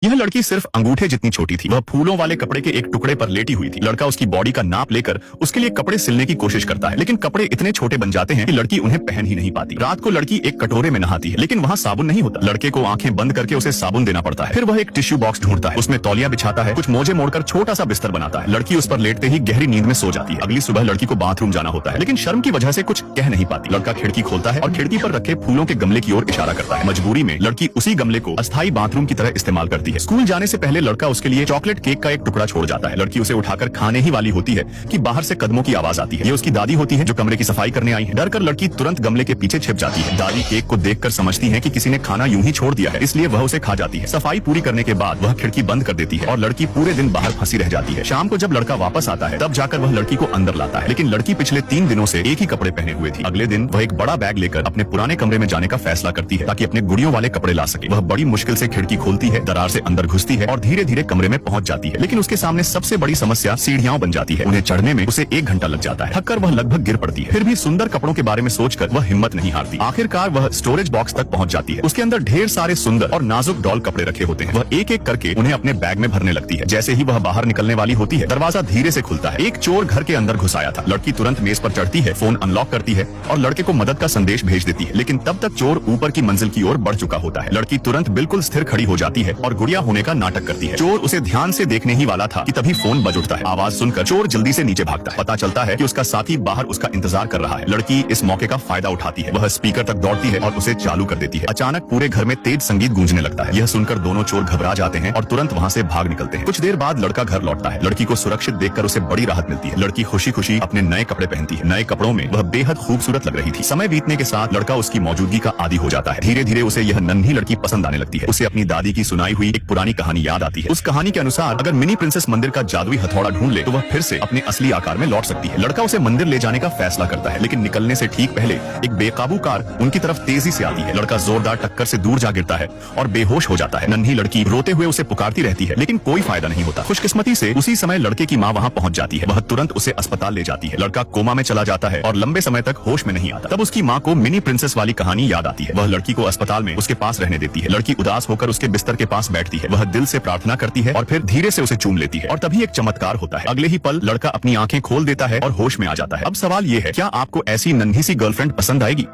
यह लड़की सिर्फ अंगूठे जितनी छोटी थी। वह फूलों वाले कपड़े के एक टुकड़े पर लेटी हुई थी। लड़का उसकी बॉडी का नाप लेकर उसके लिए कपड़े सिलने की कोशिश करता है, लेकिन कपड़े इतने छोटे बन जाते हैं कि लड़की उन्हें पहन ही नहीं पाती। रात को लड़की एक कटोरे में नहाती है, लेकिन वहाँ साबुन नहीं होता। लड़के को आंखें बंद करके उसे साबुन देना पड़ता है। फिर वह एक टिश्यू बॉक्स ढूंढता है, उसमें तौलिया बिछाता है, कुछ मोजे मोड़कर छोटा सा बिस्तर बनाता है। लड़की उस पर लेटते ही गहरी नींद में सो जाती है। अगली सुबह लड़की को बाथरूम जाना होता है, लेकिन शर्म की वजह से कुछ कह नहीं पाती। लड़का खिड़की खोलता है और खिड़की पर रखे फूलों के गमले की ओर इशारा करता है। मजबूरी में लड़की उसी गमले को अस्थायी बाथरूम की तरह इस्तेमाल करती है। स्कूल जाने से पहले लड़का उसके लिए चॉकलेट केक का एक टुकड़ा छोड़ जाता है। लड़की उसे उठाकर खाने ही वाली होती है कि बाहर से कदमों की आवाज आती है। ये उसकी दादी होती है जो कमरे की सफाई करने आई है। डर कर लड़की तुरंत गमले के पीछे छिप जाती है। दादी केक को देखकर समझती है कि किसी ने खाना यूं ही छोड़ दिया है, इसलिए वह उसे खा जाती है। सफाई पूरी करने के बाद वह खिड़की बंद कर देती है और लड़की पूरे दिन बाहर फंसी रह जाती है। शाम को जब लड़का वापस आता है तब जाकर वह लड़की को अंदर लाता है, लेकिन लड़की पिछले 3 दिनों से एक ही कपड़े पहने हुए थी। अगले दिन वह एक बड़ा बैग लेकर अपने पुराने कमरे में जाने का फैसला करती है ताकि अपने गुड़ियों वाले कपड़े ला सके। वह बड़ी मुश्किल से खिड़की खोलती है, दरार से अंदर घुसती है और धीरे धीरे कमरे में पहुंच जाती है, लेकिन उसके सामने सबसे बड़ी समस्या सीढ़ियां बन जाती है। उन्हें चढ़ने में उसे 1 घंटा लग जाता है। थककर वह लगभग गिर पड़ती है। फिर भी सुंदर कपड़ों के बारे में सोचकर वह हिम्मत नहीं हारती। आखिरकार वह स्टोरेज बॉक्स तक पहुंच जाती है। उसके अंदर ढेर सारे सुंदर और नाजुक डॉल कपड़े रखे होते हैं। वह एक एक करके उन्हें अपने बैग में भरने लगती है। जैसे ही वह बाहर निकलने वाली होती है, दरवाजा धीरे से खुलता है। एक चोर घर के अंदर घुस आया था। लड़की तुरंत मेज पर चढ़ती है, फोन अनलॉक करती है और लड़के को मदद का संदेश भेज देती है, लेकिन तब तक चोर ऊपर की मंजिल की ओर बढ़ चुका होता है। लड़की तुरंत बिल्कुल स्थिर खड़ी हो जाती है और गुड़िया होने का नाटक करती है। चोर उसे ध्यान से देखने ही वाला था कि तभी फोन बज उठता है। आवाज सुनकर चोर जल्दी से नीचे भागता है। पता चलता है कि उसका साथी बाहर उसका इंतजार कर रहा है। लड़की इस मौके का फायदा उठाती है। वह स्पीकर तक दौड़ती है और उसे चालू कर देती है। अचानक पूरे घर में तेज संगीत गूंजने लगता है। यह सुनकर दोनों चोर घबरा जाते हैं और तुरंत वहाँ से भाग निकलते हैं। कुछ देर बाद लड़का घर लौटता है। लड़की को सुरक्षित देखकर उसे बड़ी राहत मिलती है। लड़की खुशी खुशी अपने नए कपड़े पहनती है। नए कपड़ों में वह बेहद खूबसूरत लग रही थी। समय बीतने के साथ लड़का उसकी मौजूदगी का आदी हो जाता है। धीरे धीरे उसे यह नन्ही लड़की पसंद आने लगती है। उसे अपनी दादी की सुनाई हुई एक पुरानी कहानी याद आती है। उस कहानी के अनुसार अगर मिनी प्रिंसेस मंदिर का जादुई हथौड़ा ढूंढ ले तो वह फिर से अपने असली आकार में लौट सकती है। लड़का उसे मंदिर ले जाने का फैसला करता है, लेकिन निकलने से ठीक पहले एक बेकाबू कार उनकी तरफ तेजी से आती है। लड़का जोरदार टक्कर से दूर जा गिरता है और बेहोश हो जाता है। नन्ही लड़की रोते हुए उसे पुकारती रहती है, लेकिन कोई फायदा नहीं होता। खुशकिस्मती से उसी समय लड़के की माँ वहाँ पहुँच जाती है। वह तुरंत उसे अस्पताल ले जाती है। लड़का कोमा में चला जाता है और लंबे समय तक होश में नहीं आता। तब उसकी माँ को मिनी प्रिंसेस वाली कहानी याद आती है। वह लड़की को अस्पताल में उसके पास रहने देती है। लड़की उदास होकर उसके बिस्तर के पास बैठती है। वह दिल से प्रार्थना करती है और फिर धीरे से उसे चूम लेती है और तभी एक चमत्कार होता है। अगले ही पल लड़का अपनी आंखें खोल देता है और होश में आ जाता है। अब सवाल ये है, क्या आपको ऐसी नन्ही सी गर्लफ्रेंड पसंद आएगी?